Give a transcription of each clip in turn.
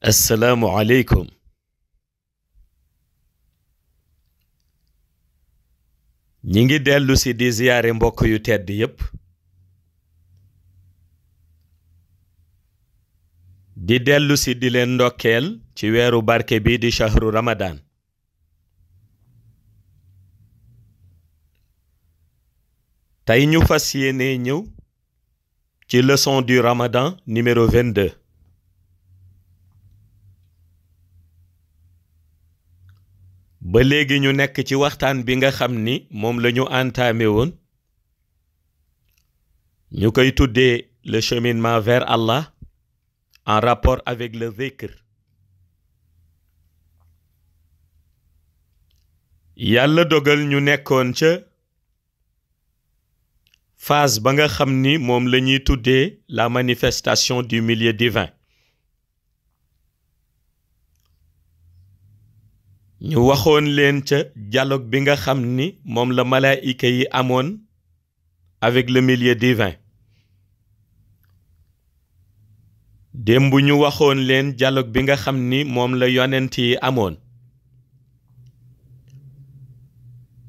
assalaamu aleykum ñi ngi dellu si di ziyaare mbokk yu tedd yépp di dellu si di leen ndokkeel ci weeru barke bi di shahru ramadan tey ñu fas yéene ñëw ci leçon du ramadan numéro 22 ba léegi ñu nekk ci waxtaan bi nga xam ni moom la ñu entamé woon ñu koy tuddee le cheminement vers Allah en rapport avec le dhikr yàlla dogal ñu nekkoon ca phase ba nga xam ni moom la ñuy tuddee la manifestation du milieu divin ñu waxoon leen ca dialogue bi nga xam ni moom la malaayika yi amoon avec le milieu divin démb ñu waxoon leen dialogue bi nga xam ni moom la yonent yi amoon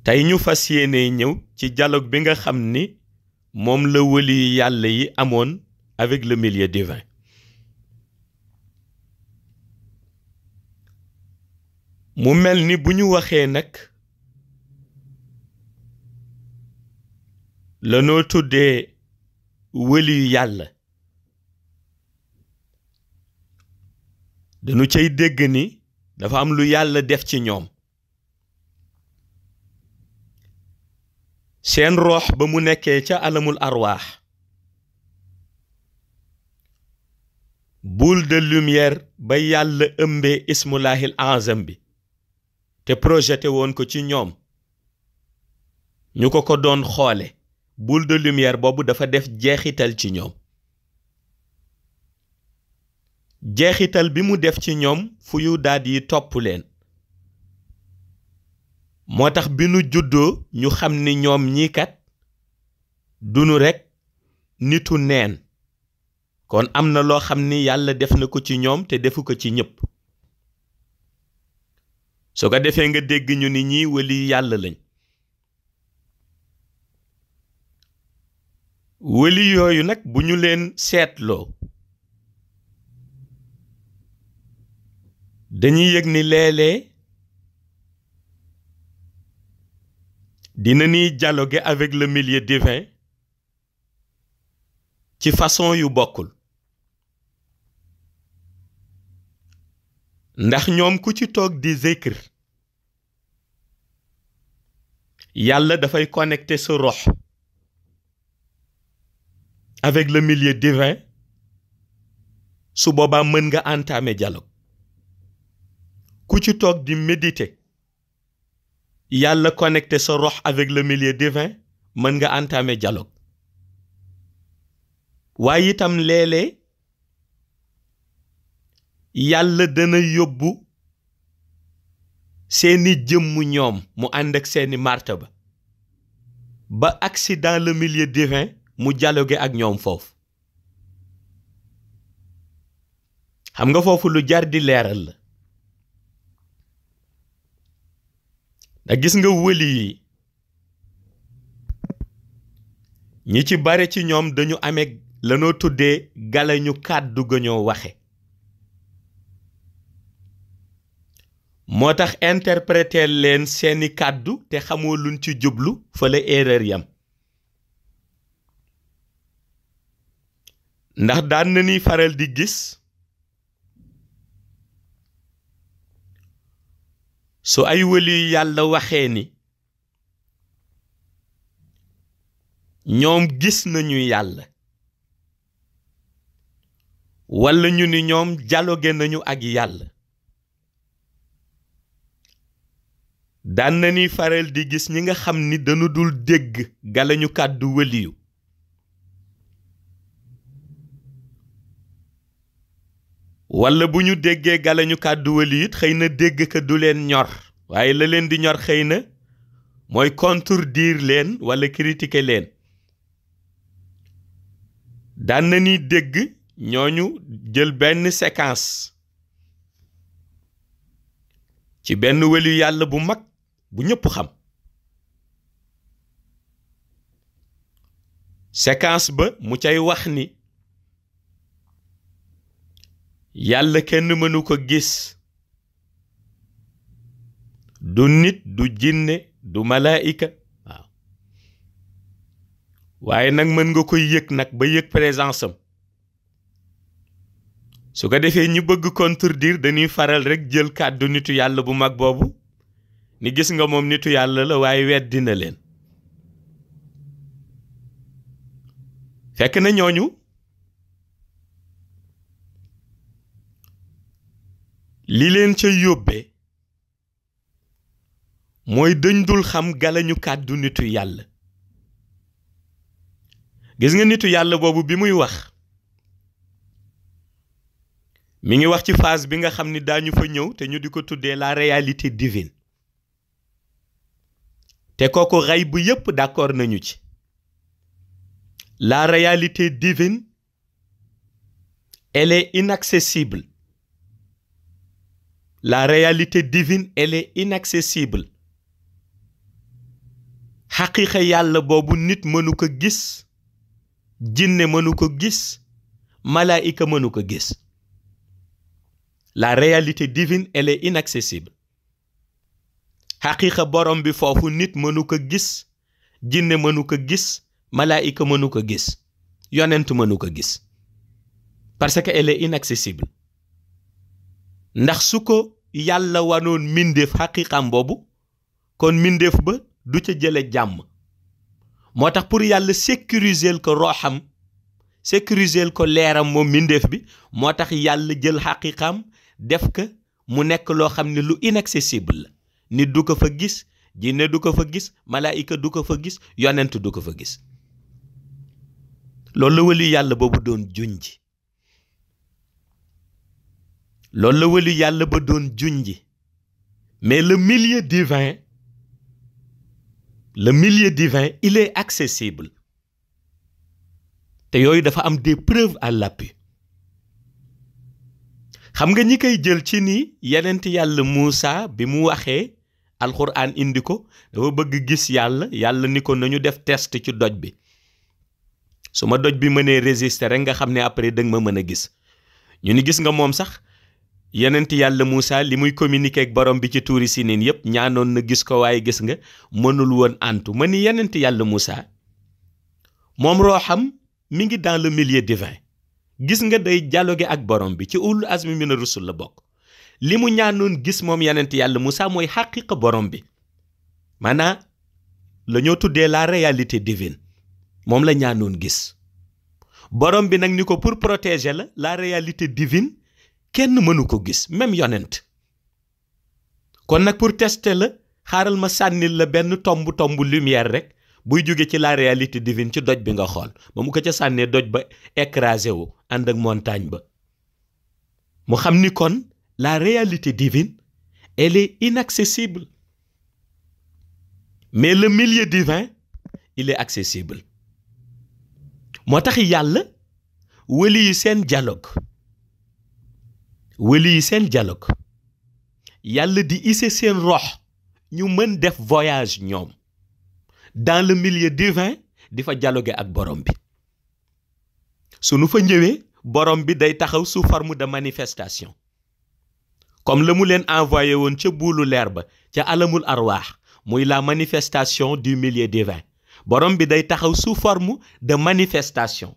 tey ñu fas yéene ñëw ci dialogue bi nga xam ni moom la wëli yàlla yi amoon avec le milieu divin mu mel ni bu ñu waxee nag lanoo tuddee wëli yàlla dañu cay dégg ni dafa am lu yàlla def ci ñoom seen roox ba mu nekkee ca alamul arwaax boule de lumière ba yàlla ëmbee ismullahil azam bi te projeté woon ko ci ñoom ñu ko doon xoole boule de lumière boobu dafa def jeexital ci ñoom jeexital bi mu def ci ñoom fu yu daal yi topp leen moo tax bi nu juddoo ñu xam ni ñoom ñii kat dunu rekk nitu neen kon am na loo xam ni yàlla def na ko ci ñoom te defu ko ci ñépp soo ko defee nga dégg ñu ni ñii wali yàlla lañ wali yooyu nag bu ñu leen seetloo dañuy yëg ni léeg-léeg dina ñuy dialoguer avec le milieu divin ci façon yu bokkul ndax ñoom ku ci toog di zikr yàlla dafay connecter sa rox avec le milieu divin su boobaa mën nga entamer dialogue ku ci toog di méditer yàlla connecter sa rox avec le milieu divin mën nga entamer dialogue waaye itam léeg-léeg yàlla dana yóbbu seeni jëmm ñoom mu ànd ak seeni martaba ba agsi dans le milieu divin mu dialoguer ak ñoom foofu xam nga foofu lu jar di leeral la da gis nga wëli yi ñi ci bare ci ñoom dañu amee lanoo tuddee galañu kàddu ga ñoo waxe moo tax interpréter leen seeni kàddu te xamoo luñ ci jublu fa la erreur yam ndax daan na ni faral di gis su ay wëli yàlla waxee ni ñoom gis nañu yàlla walla ñu ni ñoom dialogué nañu ak yàlla daan na ni faral di gis ñi nga xam ni dañu dul dégg galañu kàddu wëliyu walla bu ñu déggee galañu kàddu wëliyu it xëy na dégg ka du leen ñor waaye la leen di ñor xëy na mooy contredire leen walla critiquer leen daan na ni dégg ñooñu jël benn séquence ci benn wëlu yàlla bu mag bu ñëpp xam. séquence ba mu cay wax ni yàlla kenn mënu ko gis, du nit du jinne du malaayika waaw, waaye nag mën nga koy yëg nag ba yëg présence am. su ko defee ñu bëgg contredire dañuy faral rek jël kàddu nitu yàlla bu mag boobu ni gis nga moom nitu yàlla la waaye weddi na leen. fekk na ñooñu li leen ca yóbbee mooy dañ dul xam galañu kàddu nitu yàlla. gis nga nitu yàlla boobu bi muy wax mi ngi wax ci phase bi nga xam ni daañu fa ñëw te ñu di ko tuddee la réalité divine. te kooku xay bu yépp d'accord nañu ci. La réalité divine, elle est inaccessible. La réalité divine, elle est inaccessible. xaqiiqa yàlla boobu nit mënu ko gis, jinne mënu ko gis, malaayika mënu ko gis. La réalité divine, elle est inaccessible. xaqiiqa borom bi foofu nit mënu ko gis, jinne mënu ko gis, malaayika mënu ko gis, yonent mënu ko gis, parce que elle est inaccessible. ndax su ko yàlla wanoon mindeef xaqiiqam boobu kon mindeef ba du ca jële jàmm. moo tax pour yàlla sécuriser ko rooxam, sécuriser ko leeram moom mindeef bi, moo tax yàlla jël xaqiiqam def ko mu nekk loo xam ne lu inaccessible la. nit du ko fa gis, jinne du ko fa gis, malaayika du ko fa gis, yonent du ko fa gis. loolu la wëlu yàlla boobu doon junji. loolu la wëlu yàlla ba doon junji. mais le milieu divin, il est accessible. te yooyu dafa am des preuves à l'appui. xam nga ñi koy jël ci ni yenent yàlla Muusa bi mu waxee alxuraan indi ko dafa bëgg gis yàlla, yàlla ni ko nañu def test ci doj bi. su ma doj bi mënee résister rek nga xam ne après dëgg ma mën a gis. ñu ni gis nga moom sax yenent yàlla Muusa li muy communiquer ak borom bi ci tuuri Siniin yépp ñaanoon na gis ko waaye gis nga mënul woon antu. ma ni yenent yàlla Muusa moom rooxam mi ngi dans le milieu divin. gis nga day dialoguer ak borom bi ci ulul azmi mina rusul la bokk. li mu ñaanoon gis moom yenent yàlla Muusa mooy xaqiqa borom bi, maanaam la ñoo tuddee la réalité divine. moom la ñaanoon gis. borom bi nag ni ko pour protéger la réalité divine kenn mënu ko gis, même yonent. kon nag pour tester la xaaral ma sànnil la benn tomb lumière rek buy jóge ci la réalité divine ci doj bi nga xool. ba mu ko ca sànnee doj ba écrasé wu ànd ak montagne ba. mu xam ni kon la réalité divine, elle est inaccessible. mais le milieu divin, il est accessible. moo tax yàlla wëli yi seen dialogue yàlla di isse seen rox ñu mën def voyage ñoom dans le milieu divin di fa dialoguer ak borom bi. su nu fa ñëwee borom bi day taxaw sous forme de manifestation comme la mu leen envoyé woon ca buulu leer ba ca alamul arwaax muy la manifestation du milieu divin. borom bi day taxaw sous forme de manifestation.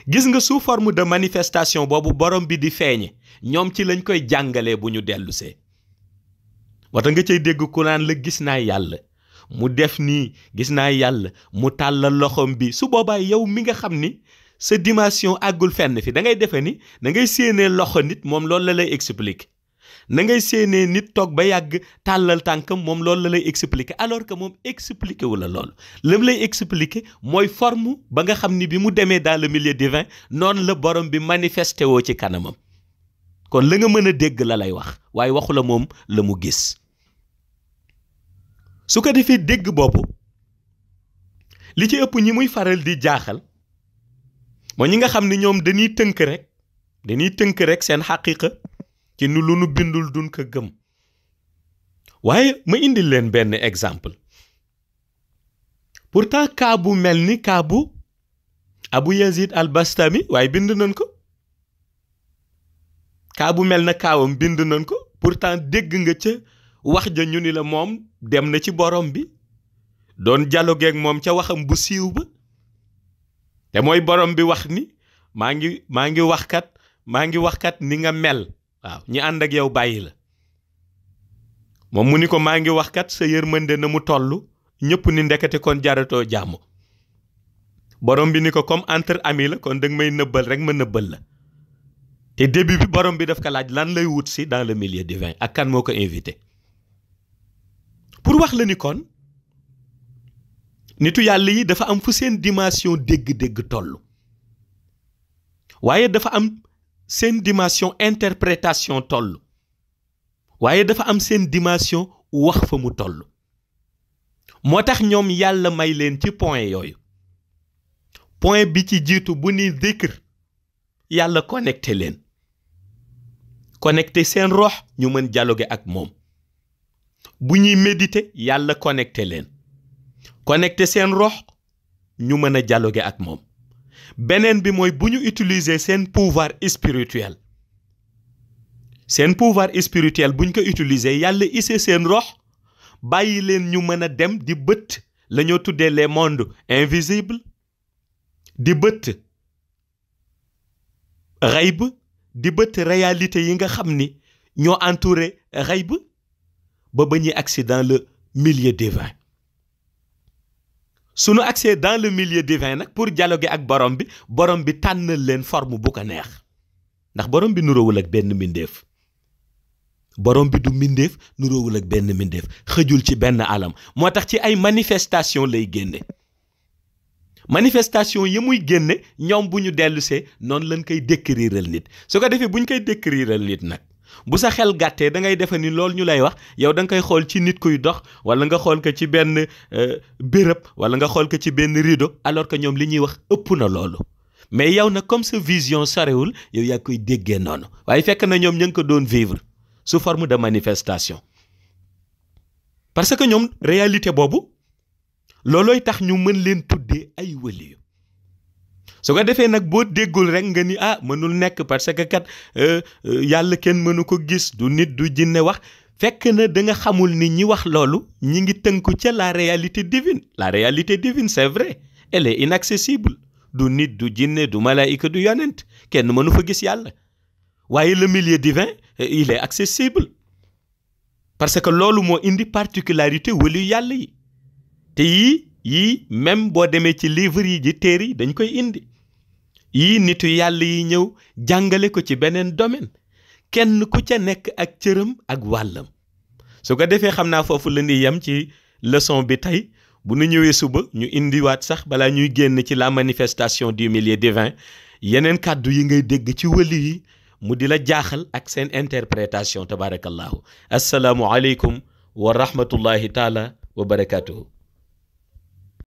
gis nga sous forme de manifestation boobu borom bi di feeñe ñoom ci lañ koy jàngalee bu ñu dellusee. moo tax nga cay dégg ku naan la gis naa yàlla mu def nii, gis naa yàlla mu tàllal loxoom bi. su boobaa yow mi nga xam ni sa dimension àggul fenn fi da ngay defe ni da ngay séenee loxo nit, moom loolu la lay expliquer. na ngay séenee nit toog ba yàgg tàllal tànkam, moom loolu la lay expliquer, alors que moom expliquer wu la loolu. lam lay expliquer mooy forme ba nga xam ni bi mu demee dans le milieu divin noonu la borom bi manifesté woo ci kanamam. kon la nga mën a dégg la lay wax waaye waxu la moom la mu gis. su ko defee dégg boobu li ci ëpp ñi muy faral di jaaxal mooy ñi nga xam ne ñoom dañuy tënk rek seen xaqiqa ci lu nu bindul duñ ko gëm. waaye ma indil leen benn exemple pourtant cas bu mel ni cas bu Abu Yazid al-Bastami waaye bind nañ ko cas bu mel na kaawam bind nañ ko pourtant dégg nga ca wax ja ñu ni la moom dem na ci borom bi doon dialogue ak moom ca waxam bu siiw ba te mooy borom bi wax ni maa ngi waxkat ni nga mel waaw ñi ànd ak yow bàyyi la moom mu ni ko maa ngi waxkat sa yërmande na mu toll ñëpp ni ndekete kon jaratoo jàmm borom bi ni ko comme entre amis la kon danga may nëbbal rek ma nëbbal la te début bi borom bi daf ko laaj lan lay wut si dans le milieu divin ak kan moo ko invité pour wax la ni kon nitu yàlla yi dafa am fu seen dimension dégg-dégg toll waaye dafa am seen dimension interprétation toll waaye dafa am seen dimension wax fa mu toll moo tax ñoom yàlla may leen ci point yooyu point bi ci jiitu bu ni zikr yàlla connecté leen connecté seen rox ñu mën dialoguer ak moom bu ñuy méditer yàlla connecté leen connecté seen rox ñu mën a dialoguer ak moom beneen bi mooy bu ñu utiliser seen pouvoir spirituel buñ ko utiliser yàlla isse seen rox bàyyi leen ñu mën a dem di bëtt la ñoo tuddee les mondes invisibles di bëtt xayb di bëtt réalité yi nga xam ni ñoo entouré xayb ba ñuy agsi dans le milieu divin suñu accès dans le milieu divin nag pour dialoguer ak borom bi tànnal leen forme bu ko neex ndax borom bi nuróowul ak benn mbindeef borom bi du mbindeef nuróowul ak benn mbindeef xëjul ci benn alam moo tax ci ay manifestation lay génne manifestation yi muy génne ñoom bu ñu dellusee noonu lañ koy décriral nit su ko defee bu ñu koy décriral nit nag bu sa xel gàttee da ngay defe ni loolu ñu lay wax yow da nga koy xool ci nit kuy dox wala nga xool ko ci benn béréb wala nga xool ko ci benn rideau alors que ñoom li ñuy wax ëpp na loolu mais yow nag comme sa vision sorewul yow yaa koy déggee noonu waaye fekk na ñoom ñu ngi ko doon vivre sous forme de manifestation parce que ñoom réalité boobu loolooy tax ñu mën leen tuddee ay waliyu su ko defee nag boo déggul rek nga ni mënul nekk parce que kat yàlla kenn mënu ko gis du nit du jinne wax fekk na da nga xamul ni ñi wax loolu ñi ngi tënku ca la réalité divine c'est vrai elle est inaccessible du nit du jinne du malaïka du yonent kenn mënu fa gis yàlla waaye le milieu divin il est accessible parce que loolu moo indi particularité waliyu yàlla yi te yii même boo demee ci livre yi ji téere yi dañ koy indi yii nitu yàlla yi ñëw jàngale ko ci beneen domaine kenn ku ca nekk ak cëram ak wàllam su ko defee xam naa foofu la ñuy yem ci leçon bi tey bu nu ñëwee suba ñu indiwaat sax balaa ñuy génn ci la manifestation du milieu divin yeneen kàddu yi ngay dégg ci wali yi mu di la jaaxal ak seen interprétation tabarakallahu assalaamu aleykum wa rahmatullahi taala wa barakatuhu